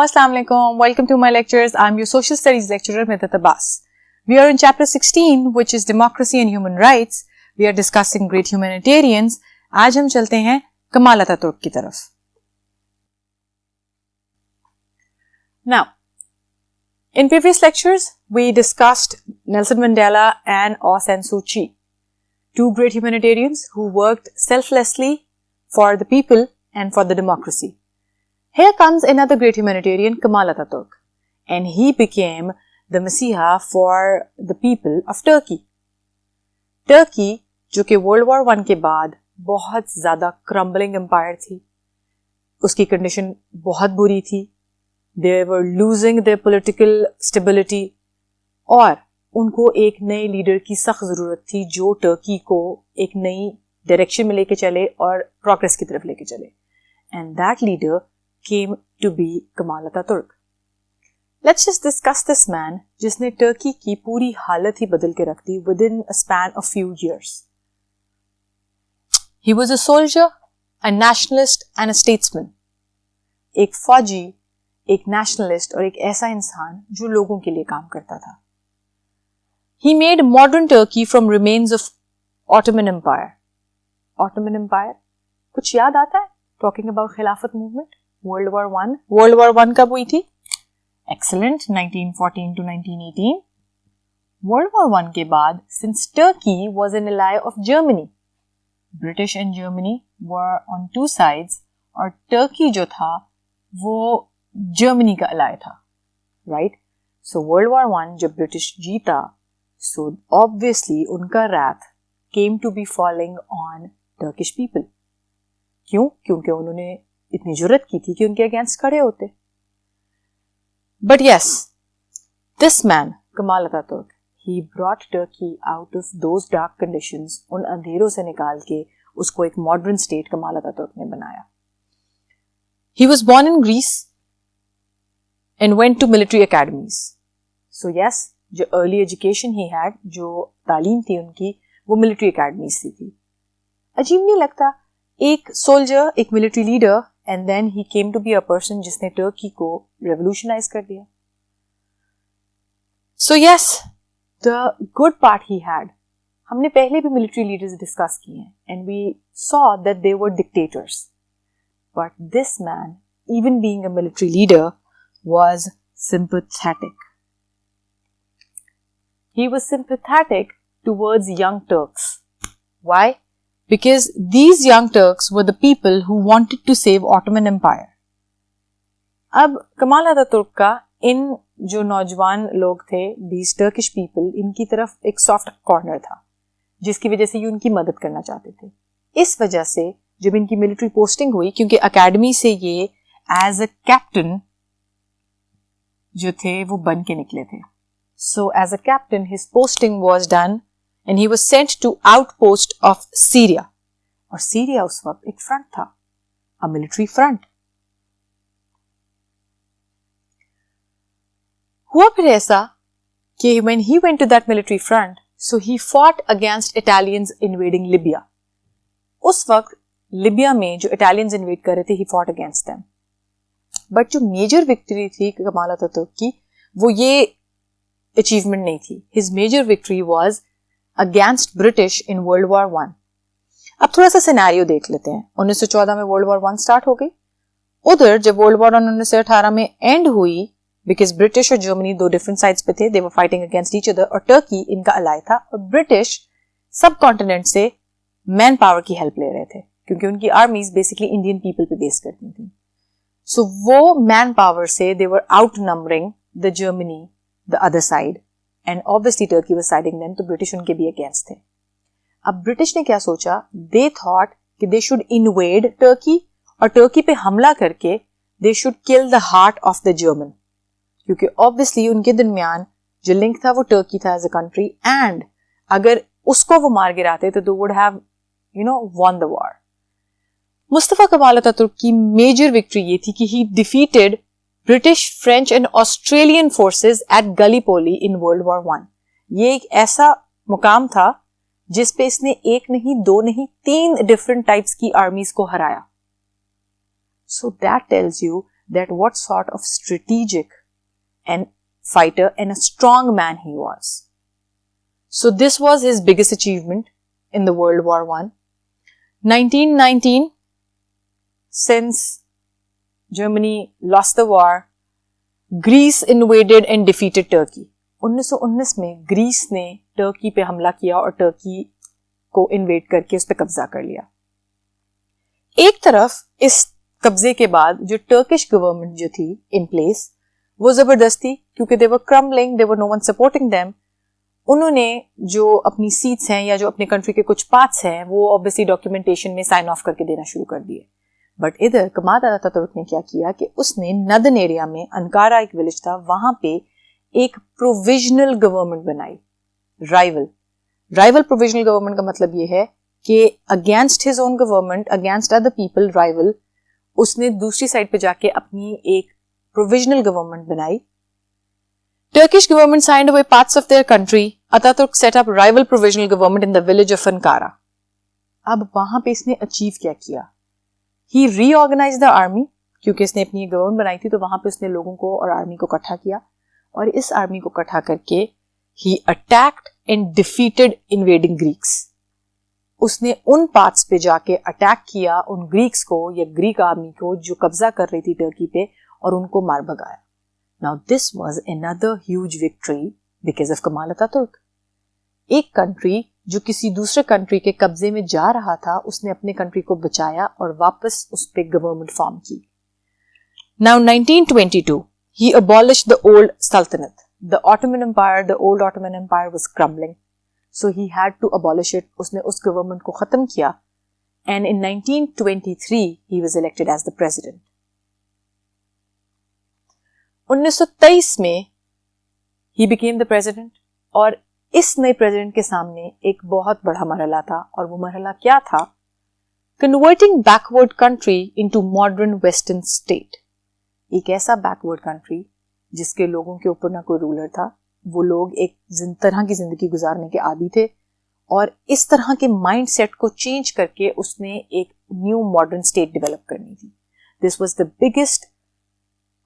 Assalamu alaikum. Welcome to my lectures. I'm your social studies lecturer, Midhat Abbas. We are in chapter 16, which is democracy and human rights. We are discussing great humanitarians. आज हम चलते हैं Kemal Ataturk की तरफ. Now, in previous lectures, we discussed Nelson Mandela and Aung San Suu Kyi, two great humanitarians who worked selflessly for the people and for the democracy. Here comes another great humanitarian, Kemal Atatürk, and he became the Messiah for the people of Turkey. Turkey, जो कि World War I के बाद बहुत ज़्यादा crumbling empire थी, उसकी condition बहुत बुरी थी. They were losing their political stability और उनको एक नए लीडर की सख्त ज़रूरत थी जो टर्की को एक नई डायरेक्शन में लेके चले और प्रोग्रेस की तरफ लेके चले. And that leader came to be Kemal Atatürk. Let's just discuss this man जिसने टर्की की पूरी हालत ही बदल के रख दी within a span of few years. He was a soldier, a nationalist and a statesman. एक फौजी, एक nationalist और एक ऐसा इंसान जो लोगों के लिए काम करता था. He made modern Turkey from remains of Ottoman Empire. Ottoman Empire? कुछ याद आता है? Talking about खिलाफत movement? World War I. World War I कब हुई थी? Excellent. 1914 to 1918. World War I के बाद, since Turkey was an ally of Germany, British and Germany were on two sides, और Turkey जो था, वो Germany का ally था, right? So World War I जब British जीता, so obviously उनका wrath came to be falling on Turkish people. क्यों? क्योंकि उन्होंने इतनी जुर्रत की थी कि उनके अगेंस्ट खड़े होते. But yes, this man, Kemal Atatürk, he brought Turkey out of those dark conditions. उन अंधेरों से निकाल के उसको एक modern state Kemal Atatürk ने बनाया. He was born in Greece and went to military academies. So yes, जो early education he had, जो तालीम थी उनकी, वो military academies से थी. अजीब नहीं लगता? एक सोल्जर, एक military leader, and then he came to be a person जिसने टर्की को रेवोल्यूशनाइज कर दिया. So yes, the good part he had, हमने पहले भी मिलिट्री लीडर्स डिस्कस किए हैं and we saw that they were dictators. But this man, even being a military leader, was sympathetic. He was sympathetic towards Young Turks. Why? Because these young Turks were the people who wanted to save Ottoman Empire. अब Kemal Ataturk का इन जो नौजवान लोग थे, these Turkish people, इनकी तरफ एक soft corner था जिसकी वजह से ये उनकी मदद करना चाहते थे. इस वजह से जब इनकी मिलिट्री पोस्टिंग हुई, क्योंकि अकेडमी से ये एज अ कैप्टन जो थे वो बन के निकले थे. So as a captain, his posting was done and he was sent to outpost of Syria. और सीरिया उस वक्त एक फ्रंट था, a military front. हुआ फिर ऐसा कि when he went to that military front, so he fought against Italians invading Libya. उस वक्त लिबिया में जो इटालियंस इन्वेड कर रहे थे, he fought against them. But जो मेजर विक्ट्री थी कमाल अतातुर्क की, वो ये अचीवमेंट नहीं थी. His major victory was against British in World War I. अब थोड़ा सा सिनेरियो देख लेते हैं. 1914 में World War I स्टार्ट हो गई. उधर जब World War I 1918 में एंड हुई, बिकॉज ब्रिटिश और जर्मनी दो डिफरेंट साइड्स पे थे, they were fighting against each other, और टर्की इनका अलाय था, और ब्रिटिश सब कॉन्टिनेंट से मैन पावर की हेल्प ले रहे थे क्योंकि उनकी आर्मीज बेसिकली इंडियन पीपल पे बेस करती थी. सो वो मैन पावर से they were outnumbering the Germany the other side, and obviously Turkey was siding them, तो ब्रिटिश उनके भी अगेंस्ट थे. अब ब्रिटिश ने क्या सोचा, दे थॉट कि दे शुड इन्वेड टर्की, और टर्की पे हमला करके they should kill the heart of the German, क्योंकि ऑब्वियसली उनके दरमियान जो लिंक था वो टर्की था एज अ कंट्री, एंड अगर उसको वो मार गिराते तो would have won the war. Mustafa Kemal Ataturk की मेजर विक्ट्री ये थी कि ही defeated British, French and Australian forces at Gallipoli in World War I. ये एक ऐसा मुकाम था जिस पे इसने एक नहीं, दो नहीं, 3 डिफरेंट टाइप्स की आर्मीज को हराया. So that tells you that what sort of strategic and fighter and a strong man he was. So this was his biggest achievement in the World War I. 1919, since Germany lost the war, Greece invaded and defeated Turkey. 1919 में Greece ने Turkey पे हमला किया और Turkey को invade करके उस पर कब्जा कर लिया. एक तरफ इस कब्जे के बाद जो टर्किश गवर्नमेंट जो थी इन प्लेस, वो जबरदस्ती, क्योंकि they were crumbling, they were no one supporting them, उन्होंने जो अपनी सीट्स हैं या जो अपने कंट्री के कुछ पार्ट्स हैं वो ऑब्वियसली डॉक्यूमेंटेशन में साइन ऑफ करके देना शुरू कर दिए. बट इधर कमाल अतातुर्क ने क्या किया कि उसने नदन एरिया में, अंकारा एक विलेज था, वहां पे एक प्रोविजनल गवर्नमेंट बनाई. राइवल प्रोविजनल गवर्नमेंट का मतलब ये है कि against his own government, against other people, rival, उसने दूसरी साइड पे जाके अपनी एक प्रोविजनल गवर्नमेंट बनाई. Turkish government signed away parts of their country. Ataturk set up rival provisional government in the village of Ankara. अब वहां पे इसने अचीव क्या किया? He reorganized the army, क्योंकि इसने अपनी गवर्नमेंट बनाई थी तो वहां पे उसने लोगों को और आर्मी को इकट्ठा किया, और इस आर्मी को इकट्ठा करके he attacked and defeated invading Greeks. उसने उन पार्ट्स पे जाके अटैक किया उन ग्रीक्स को या ग्रीक आर्मी को जो कब्जा कर रही थी टर्की पे, और उनको मार भगाया. Now this was another huge victory because of Kemal Atatürk. एक कंट्री जो किसी दूसरे कंट्री के कब्जे में जा रहा था, उसने अपने कंट्री को बचाया और वापस उस पे गवर्नमेंट फॉर्म की. Now 1922, he abolished the old Sultanate. The old Ottoman Empire was crumbling. So he had to abolish it. उसने उस गवर्नमेंट को खत्म किया. And in 1923, he was elected as the president. 1923 में he became the president, और इस नए president के सामने एक बहुत बड़ा मरहला था, और वो मरहला क्या था? Converting backward country into modern western state. एक ऐसा बैकवर्ड कंट्री जिसके लोगों के ऊपर ना कोई रूलर था, वो लोग एक तरह की जिंदगी गुजारने के आदी थे, और इस तरह के माइंड सेट को चेंज करके उसने एक न्यू मॉडर्न स्टेट डेवलप करनी थी. This was the biggest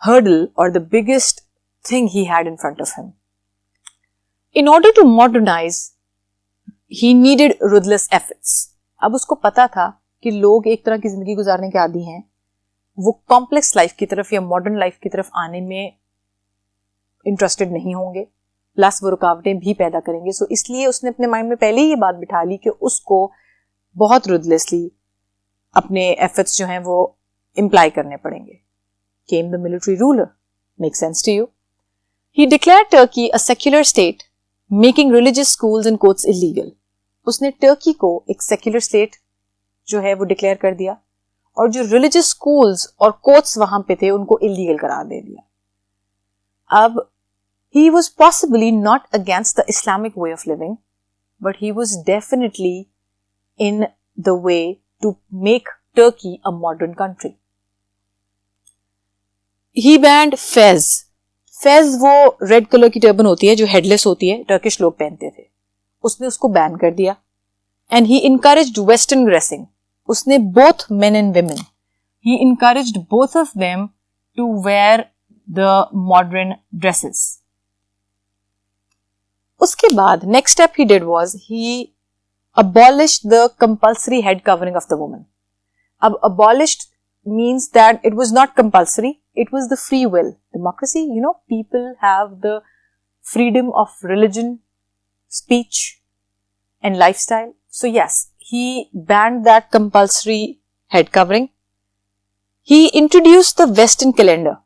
hurdle or the biggest thing he had in front of him. In order to modernize, he needed ruthless efforts. अब उसको पता था कि लोग एक तरह की जिंदगी गुजारने के आदी हैं, वो कॉम्प्लेक्स लाइफ की तरफ या मॉडर्न लाइफ की तरफ आने में इंटरेस्टेड नहीं होंगे, प्लस वो रुकावटें भी पैदा करेंगे. सो इसलिए उसने अपने माइंड में पहले ही ये बात बिठा ली कि उसको बहुत रुथलेसली अपने एफर्ट्स जो हैं वो इम्प्लाई करने पड़ेंगे. Came the military ruler. Makes sense to you? He declared Turkey a secular state, making religious schools and courts illegal. उसने टर्की को एक सेक्युलर स्टेट जो है वो डिक्लेयर कर दिया, और जो रिलीजियस स्कूल्स और कोर्ट्स वहां पे थे उनको इलीगल करार दे दिया. अब he was possibly not against the Islamic way of living, but he was definitely in the way to make Turkey a modern country. He banned fez. Phase वो red colour की turban होती है जो headless होती है, Turkish लोग पहनते थे, उसने उसको बैन कर दिया. And he encouraged western dressing. उसने both men and women, he encouraged both of them to wear the modern dresses. उसके बाद next step he did was he abolished the compulsory head covering of the woman. अब abolished means that it was not compulsory, it was the free will. Democracy, you know, people have the freedom of religion, speech and lifestyle. So yes, he banned that compulsory head covering. He introduced the Western calendar.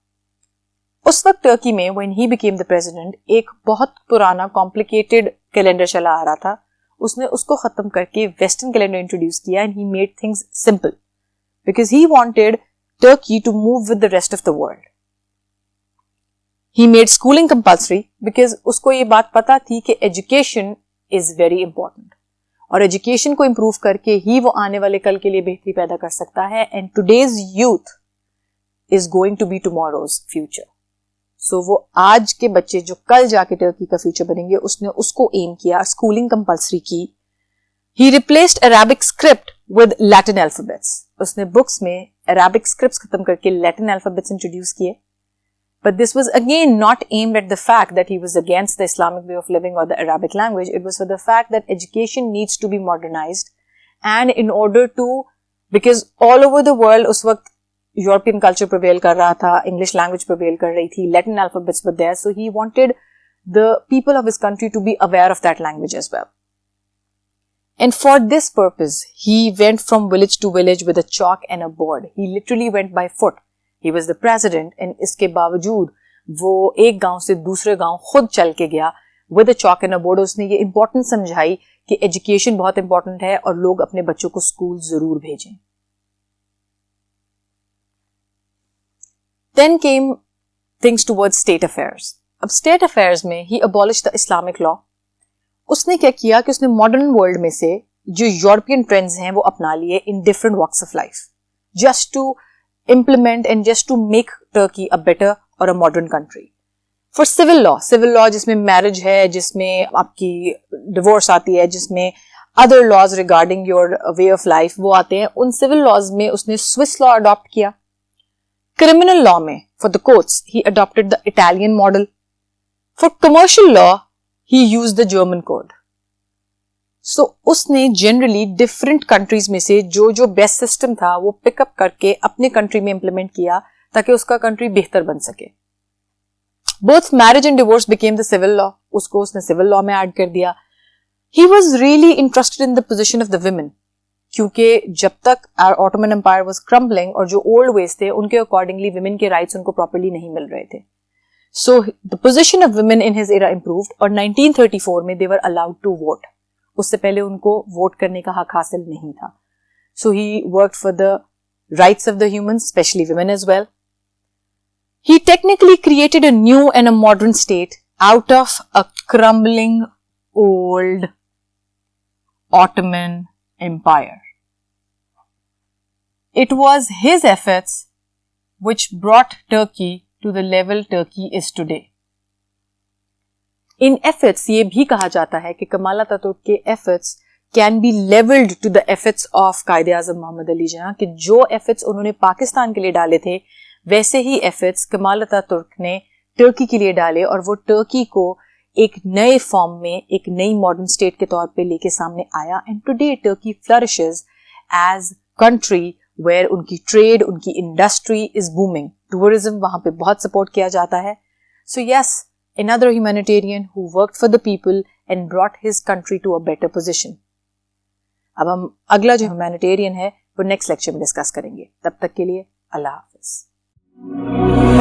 उस वक्त Turkey में when he became the president, एक बहुत पुराना complicated calendar चला आ रहा था. उसने उसको खत्म करके वेस्टर्न कैलेंडर इंट्रोड्यूस किया, and he made things simple because he wanted Turkey to move with the rest of the world. He made schooling compulsory because उसको ये बात पता थी कि एजुकेशन इज वेरी इंपॉर्टेंट, और एजुकेशन को इंप्रूव करके ही वो आने वाले कल के लिए बेहतरी पैदा कर सकता है. And today's youth is going to be tomorrow's future. So वो आज के बच्चे जो कल जाके टर्की का फ्यूचर बनेंगे, उसने उसको एम किया, स्कूलिंग कंपल्सरी की. He replaced Arabic script with Latin alphabets. उसने बुक्स में अरेबिक स्क्रिप्ट्स खत्म करके लैटिन अल्फाबेट्स इंट्रोड्यूस किए. But this was again not aimed at the fact that he was against the Islamic way of living or the Arabic language. It was for the fact that education needs to be modernized, and in order to, because all over the world उस वक्त European culture prevail कर रहा था, English language prevail कर रही थी, Latin alphabets were there, so he wanted the people of his country to be aware of that language as well. And for this purpose, he went from village to village with a chalk and a board. He literally went by foot. He was the president, and इसके बावजूद वो एक गांव से दूसरे गांव खुद चल के गया with a chalk and a board. उसने ये इम्पोर्टेंट समझाई कि एजुकेशन बहुत इंपॉर्टेंट है और लोग अपने बच्चों को स्कूल जरूर भेजें. Then came things towards state affairs. अब state affairs में he abolished the Islamic law. उसने क्या किया कि उसने मॉडर्न वर्ल्ड में से जो यूरोपियन ट्रेंड्स हैं वो अपना लिए in different walks of life, just to implement and just to make Turkey a better or a modern country. For civil law जिसमें marriage है, जिसमें आपकी divorce आती है, जिसमें other laws regarding your way of life वो आते हैं, उन civil laws में उसने Swiss law adopt किया. Criminal law में for the courts he adopted the Italian model. For commercial law he used the German code. So उसने generally different countries में से जो जो बेस्ट सिस्टम था वो पिकअप करके अपने कंट्री में इंप्लीमेंट किया ताकि उसका कंट्री बेहतर बन सके. Both marriage and divorce became the civil law. उसको उसने सिविल लॉ में ऐड कर दिया. He was really interested in the position of the women, क्योंकि जब तक ऑटोमन एम्पायर वॉज क्रम्बलिंग और जो ओल्ड वेज थे उनके अकॉर्डिंगली वुमेन के राइट्स उनको प्रॉपर्ली नहीं मिल रहे थे. So the position of women in his era improved और 1934 में दे वर अलाउड टू वोट. उससे पहले उनको वोट करने का हक हासिल नहीं था. So he worked for the rights of the humans, specially women as well. He technically created a new and a modern state out of a crumbling old Ottoman Empire. It was his efforts which brought Turkey to the level Turkey is today. इन efforts ये भी कहा जाता है कि Kemal Ataturk के efforts can be levelled to the efforts of Quaid-e Azam Mohammad Ali Jinnah, कि जो एफर्ट्स उन्होंने पाकिस्तान के लिए डाले थे वैसे ही एफर्ट्स कमाल अतातुर्क ने टर्की के लिए डाले और वो टर्की को एक नए फॉर्म में, एक नई मॉडर्न स्टेट के तौर पे लेके सामने आया. And today Turkey flourishes as country where उनकी ट्रेड, उनकी इंडस्ट्री इज बूमिंग. टूरिज्म वहां पे बहुत सपोर्ट किया जाता है. So yes, another humanitarian who worked for the people and brought his country to a better position. अब हम अगला जो humanitarian है वो नेक्स्ट लेक्चर में डिस्कस करेंगे. तब तक के लिए अल्लाह हाफिज.